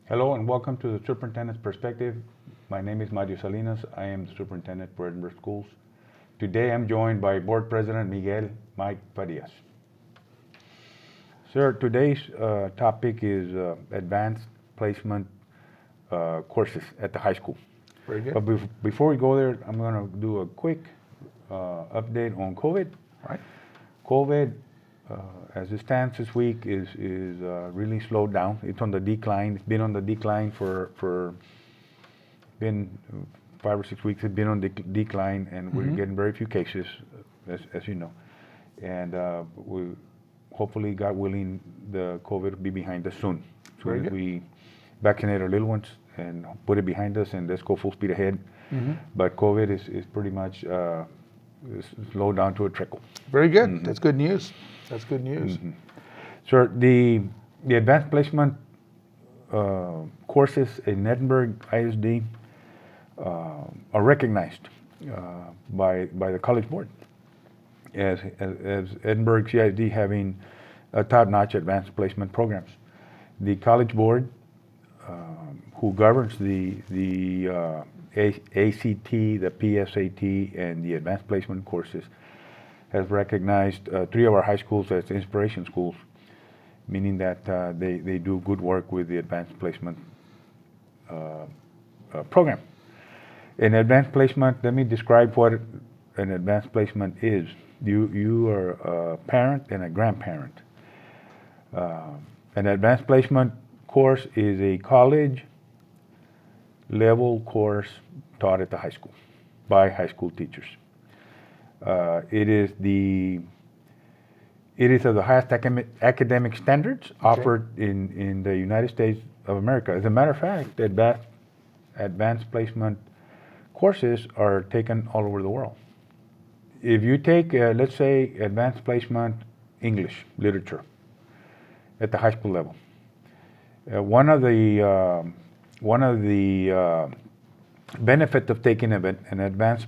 Hello and welcome to the Superintendent's Perspective. My name is Mario Salinas. I am the Superintendent for Edinburgh Schools. Today I'm joined by Board President Mike Farias. Sir, today's topic is advanced placement courses at the high school. Very good. But before we go there, I'm going to do a quick update on COVID. All right. COVID, as it stands this week, is really slowed down. It's on the decline. It's been on the decline for been 5 or 6 weeks. It's been on the decline, and we're getting very few cases, as you know. And we hopefully, God willing, the COVID will be behind us soon. Very good. We vaccinate our little ones and put it behind us, and let's go full speed ahead. But COVID is pretty much slowed down to a trickle. Very good. That's good news. That's good news. Sir, the advanced placement courses in Edinburgh ISD are recognized by the College Board as Edinburgh ECISD having top-notch advanced placement programs. The College Board, who governs the ACT, the PSAT, and the advanced placement courses, has recognized 3 of our high schools as inspiration schools, meaning that they do good work with the advanced placement program. In advanced placement, let me describe what an advanced placement is. You are a parent and a grandparent. An advanced placement course is a college level course taught at the high school by high school teachers. It is of the highest academic standards offered in the United States of America. As a matter of fact, advanced placement courses are taken all over the world. If you take, let's say, advanced placement English literature at the high school level, one of the benefits of taking an advanced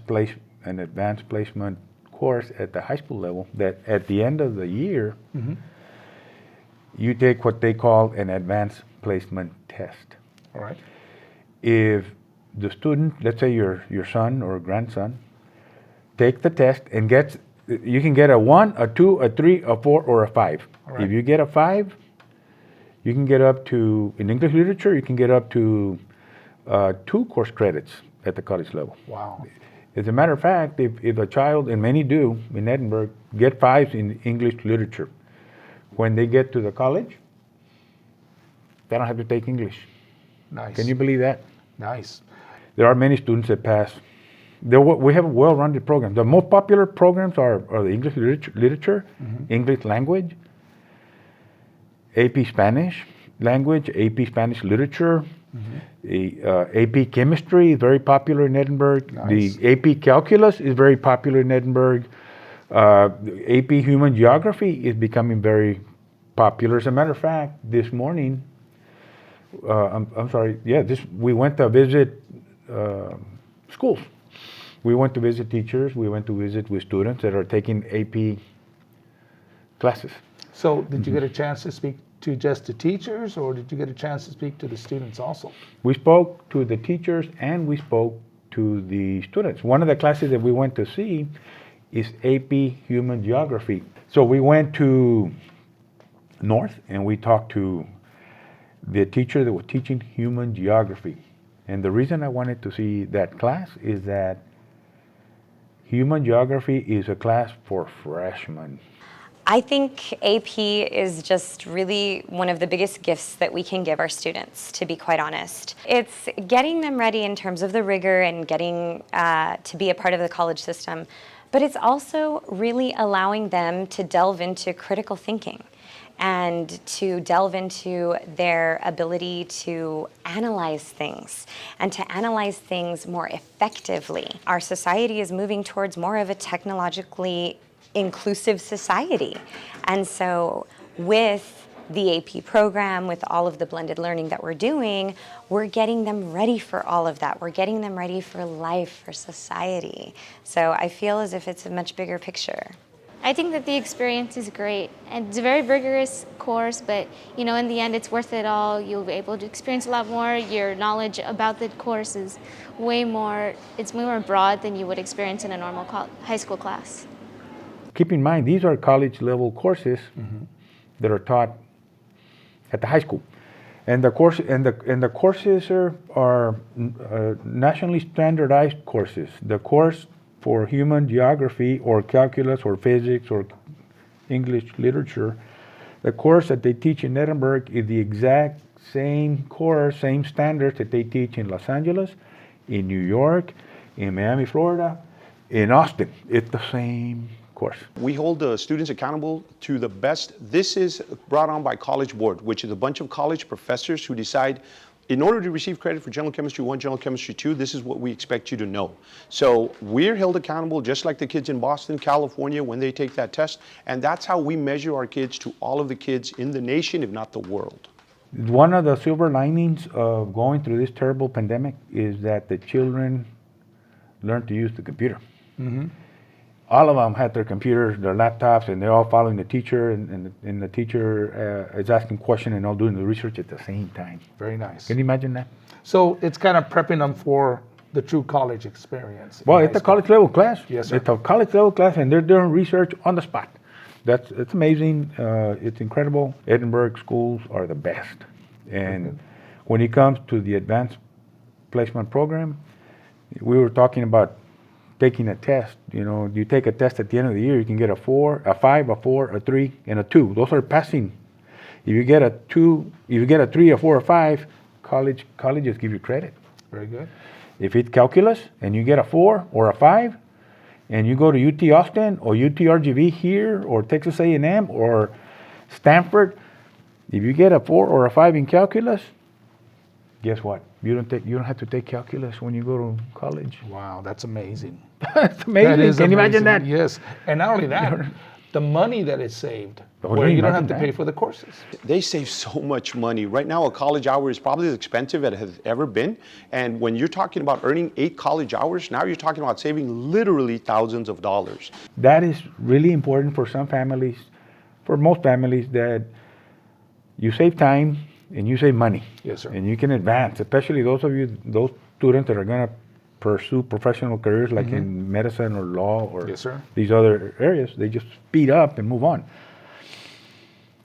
placement course at the high school level, that at the end of the year, you take what they call an advanced placement test. All right. If the student, let's say your son or grandson, take the test and you can get a 1, a 2, a 3, a 4, or a 5. All right. If you get a 5, you can get up to, in English literature, you can get up to 2 course credits at the college level. Wow. As a matter of fact, if a child, and many do in Edinburgh, get 5s in English literature, when they get to the college, they don't have to take English. Nice. Can you believe that? Nice. There are many students that pass. We have a well-rounded program. The most popular programs are the English literature, English language, AP Spanish language, AP Spanish literature. AP Chemistry is very popular in Edinburgh. Nice. The AP Calculus is very popular in Edinburgh. AP Human Geography is becoming very popular. As a matter of fact, this morning, we went to visit schools. We went to visit teachers. We went to visit with students that are taking AP classes. So did you get a chance to speak to just the teachers, or did you get a chance to speak to the students also? We spoke to the teachers and we spoke to the students. One of the classes that we went to see is AP Human Geography. So we went to North and we talked to the teacher that was teaching human geography. And the reason I wanted to see that class is that human geography is a class for freshmen. I think AP is just really one of the biggest gifts that we can give our students, to be quite honest. It's getting them ready in terms of the rigor and getting to be a part of the college system, but it's also really allowing them to delve into critical thinking and to delve into their ability to analyze things and to analyze things more effectively. Our society is moving towards more of a technologically inclusive society. And so with the AP program, with all of the blended learning that we're doing, we're getting them ready for all of that. We're getting them ready for life, for society. So I feel as if it's a much bigger picture. I think that the experience is great, and it's a very rigorous course, but in the end it's worth it all. You'll be able to experience a lot more. Your knowledge about the course is it's way more broad than you would experience in a normal high school class. Keep in mind, these are college level courses that are taught at the high school. And the courses are nationally standardized courses. The course for human geography or calculus or physics or English literature, the course that they teach in Edinburgh is the exact same course, same standards that they teach in Los Angeles, in New York, in Miami, Florida, in Austin. It's the same course. We hold the students accountable to the best. This is brought on by College Board, which is a bunch of college professors who decide, in order to receive credit for General Chemistry 1, General Chemistry 2, this is what we expect you to know. So we're held accountable just like the kids in Boston, California, when they take that test. And that's how we measure our kids to all of the kids in the nation, if not the world. One of the silver linings of going through this terrible pandemic is that the children learn to use the computer. All of them had their computers, their laptops, and they're all following the teacher, and the teacher is asking questions and all doing the research at the same time. Very nice. Can you imagine that? So it's kind of prepping them for the true college experience. Well, in it's high a college level class. Yes, sir. It's a college level class, and they're doing research on the spot. It's amazing. It's incredible. Edinburgh schools are the best. And when it comes to the advanced placement program, we were talking about taking a test. You take a test at the end of the year, you can get a 4, a 5, a 4, a 3, and a 2. Those are passing. If you get a 2, if you get a 3, a 4, or 5, colleges give you credit. Very good. If it's calculus and you get a 4 or a 5, and you go to UT Austin or UT RGV here or Texas A&M or Stanford, if you get a 4 or a 5 in calculus, guess what? You don't have to take calculus when you go to college. Wow, that's amazing. That's amazing. That is Can you imagine amazing. that? Yes. And not only that, the money that is saved, Oh, where can you you don't have imagine to pay that? for the courses. They save so much money. Right now, a college hour is probably as expensive as it has ever been. And when you're talking about earning 8 college hours, now you're talking about saving literally thousands of dollars. That is really important for some families, for most families, that you save time and you save money. Yes, sir. And you can advance, especially those students that are going to pursue professional careers like in medicine or law or Yes, sir. these other areas. They just speed up and move on.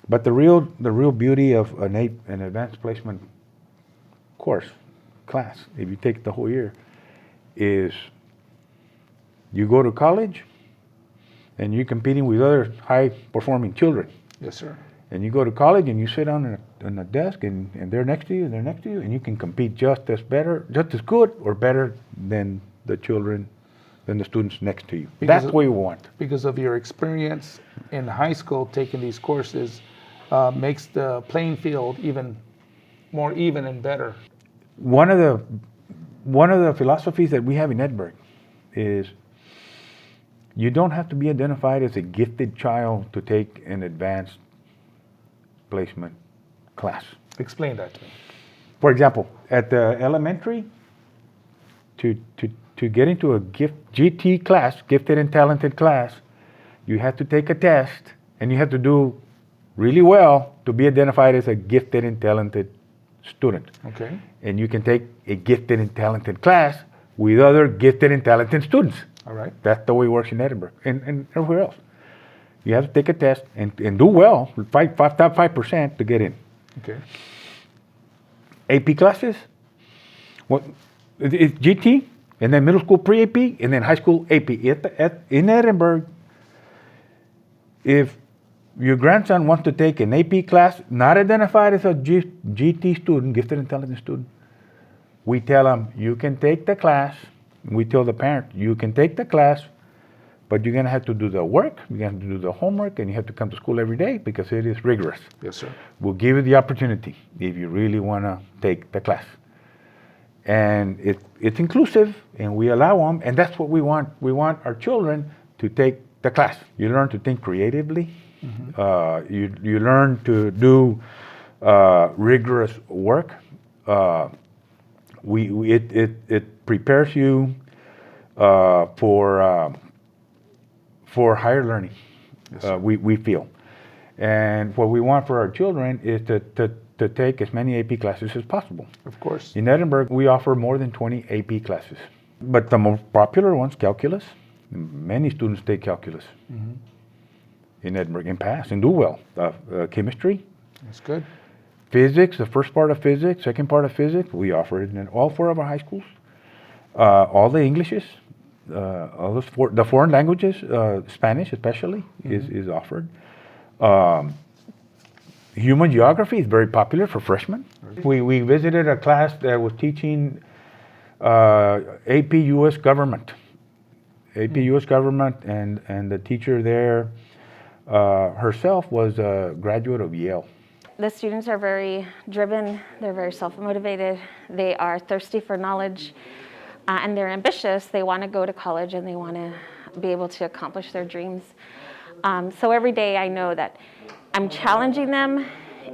But the real beauty of an advanced placement class, if you take the whole year, is you go to college and you're competing with other high-performing children. Yes, sir. And you go to college and you sit down on a desk and they're next to you and they're next to you, and you can compete just as good or better than the students next to you. Because That's what you want. Because of your experience in high school taking these courses, makes the playing field even more even and better. One of the philosophies that we have in Edinburgh is you don't have to be identified as a gifted child to take an advanced placement class. Explain that to me. For example, at the elementary, to get into a GT class, gifted and talented class, you have to take a test and you have to do really well to be identified as a gifted and talented student. Okay. And you can take a gifted and talented class with other gifted and talented students. All right. That's the way it works in Edinburgh and everywhere else. You have to take a test and do well, top 5% to get in. Okay. AP classes, it's GT, and then middle school pre-AP, and then high school AP. In Edinburgh, if your grandson wants to take an AP class, not identified as a GT student, gifted and talented student, we tell him, you can take the class. We tell the parent, you can take the class, but you're going to have to do the work, you're going to have to do the homework, and you have to come to school every day because it is rigorous. Yes, sir. We'll give you the opportunity if you really want to take the class. And it's inclusive, and we allow them, and that's what we want. We want our children to take the class. You learn to think creatively. You learn to do rigorous work. It prepares you for higher learning. we feel. And what we want for our children is to take as many AP classes as possible. Of course. In Edinburgh, we offer more than 20 AP classes. But the most popular ones, calculus, many students take calculus in Edinburgh and pass and do well. Chemistry, That's good. physics, the first part of physics, second part of physics, we offer it in all 4 of our high schools. All the Englishes, all the foreign languages, Spanish especially, is offered. Human geography is very popular for freshmen. We visited a class that was teaching AP U.S. government. AP U.S. government, and the teacher there herself was a graduate of Yale. The students are very driven, they're very self-motivated, they are thirsty for knowledge, and they're ambitious. They want to go to college and they want to be able to accomplish their dreams. So every day I know that I'm challenging them,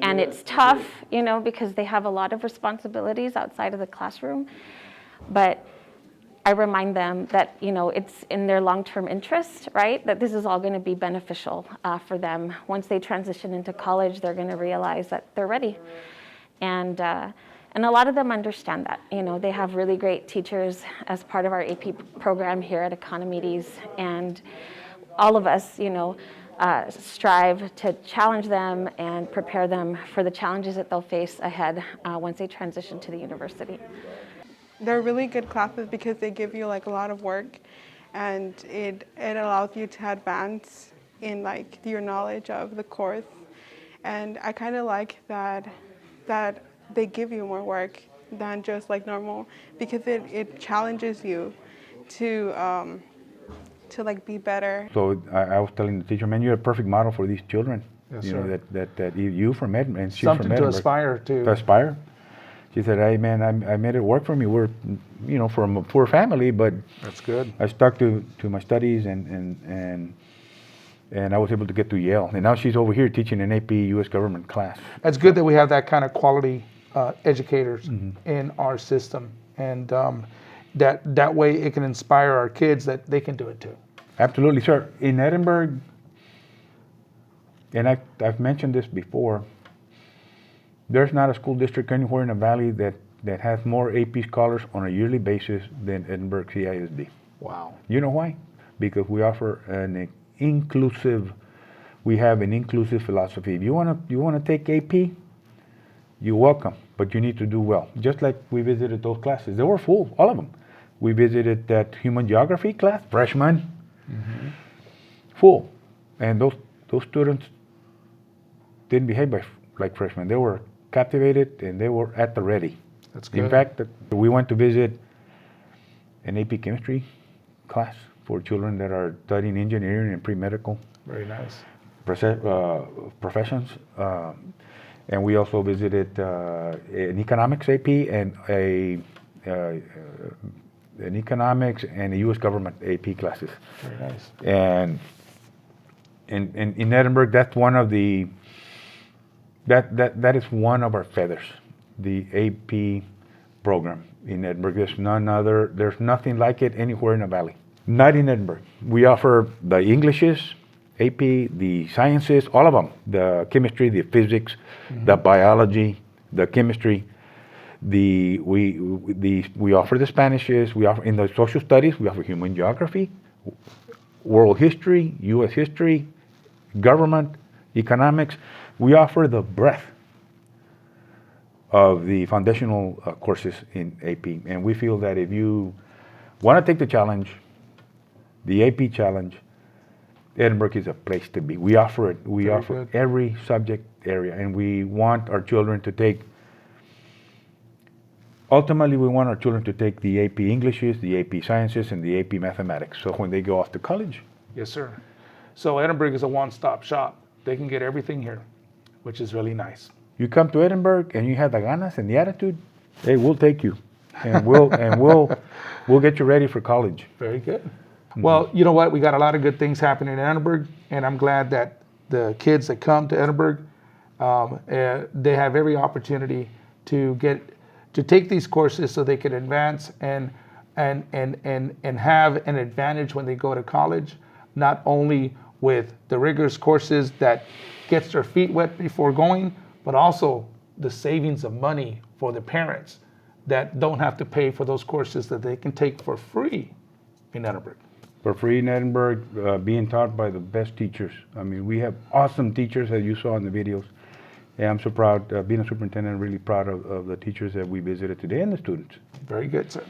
and it's tough, because they have a lot of responsibilities outside of the classroom. But I remind them that, it's in their long-term interest, right? That this is all going to be beneficial for them. Once they transition into college, they're going to realize that they're ready. And a lot of them understand that. They have really great teachers as part of our AP program here at Economides. And all of us, strive to challenge them and prepare them for the challenges that they'll face ahead once they transition to the university. They're really good classes because they give you like a lot of work, and it allows you to advance in like your knowledge of the course. And I kind of like that they give you more work than just like normal, because it challenges you to like be better. So I was telling the teacher, man, you're a perfect model for these children. Yes, you know, sir. that you from Edinburgh, and she's Something from to Edinburgh. aspire to. To aspire. She said, hey man, I made it work for me. We're, from a poor family, but That's good. I stuck to my studies, and I was able to get to Yale. And now she's over here teaching an AP U.S. government class. That's good that we have that kind of quality educators in our system, and that way it can inspire our kids that they can do it too. Absolutely, sir. In Edinburgh, and I've mentioned this before, there's not a school district anywhere in the valley that has more AP scholars on a yearly basis than Edinburgh CISD. Wow. You know why? Because we offer we have an inclusive philosophy. If you wanna take AP, you're welcome, but you need to do well. Just like we visited those classes, they were full, all of them. We visited that human geography class, freshman, full, and those students didn't behave like freshmen. They were captivated and they were at the ready. That's good. In fact, we went to visit an AP chemistry class for children that are studying engineering and pre-medical Very nice. professions. And we also visited an economics AP and an economics and a U.S. government AP classes. Very nice. And in Edinburgh, that's one of the that is one of our feathers, the AP program in Edinburgh. There's nothing like it anywhere in the valley. Not in Edinburgh. We offer the Englishes, AP, the sciences, all of them, the chemistry, the physics, the biology, the chemistry. We offer the Spanishes. We offer in the social studies. We offer human geography, world history, U.S. history, government, economics. We offer the breadth of the foundational courses in AP, and we feel that if you want to take the challenge, the AP challenge, Edinburgh is a place to be. We offer it. We Very offer good. every subject area, and we want our children to take. Ultimately, we want our children to take the AP Englishes, the AP Sciences, and the AP Mathematics. So when they go off to college, Yes, sir. So Edinburgh is a one-stop shop. They can get everything here, which is really nice. you come to Edinburgh and you have the ganas and the attitude, hey, we'll take you, and we'll get you ready for college. Very good. Well, you know what? We got a lot of good things happening in Edinburgh, and I'm glad that the kids that come to Edinburgh, they have every opportunity to take these courses so they can advance and have an advantage when they go to college, not only with the rigorous courses that gets their feet wet before going, but also the savings of money for the parents that don't have to pay for those courses that they can take for free in Edinburgh. For free in Edinburgh, being taught by the best teachers. I mean, we have awesome teachers, as you saw in the videos. And I'm so proud, being a superintendent, really proud of the teachers that we visited today and the students. Very good, sir.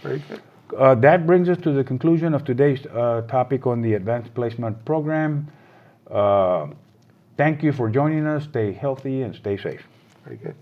Very good. That brings us to the conclusion of today's topic on the Advanced Placement Program. Thank you for joining us. Stay healthy and stay safe. Very good.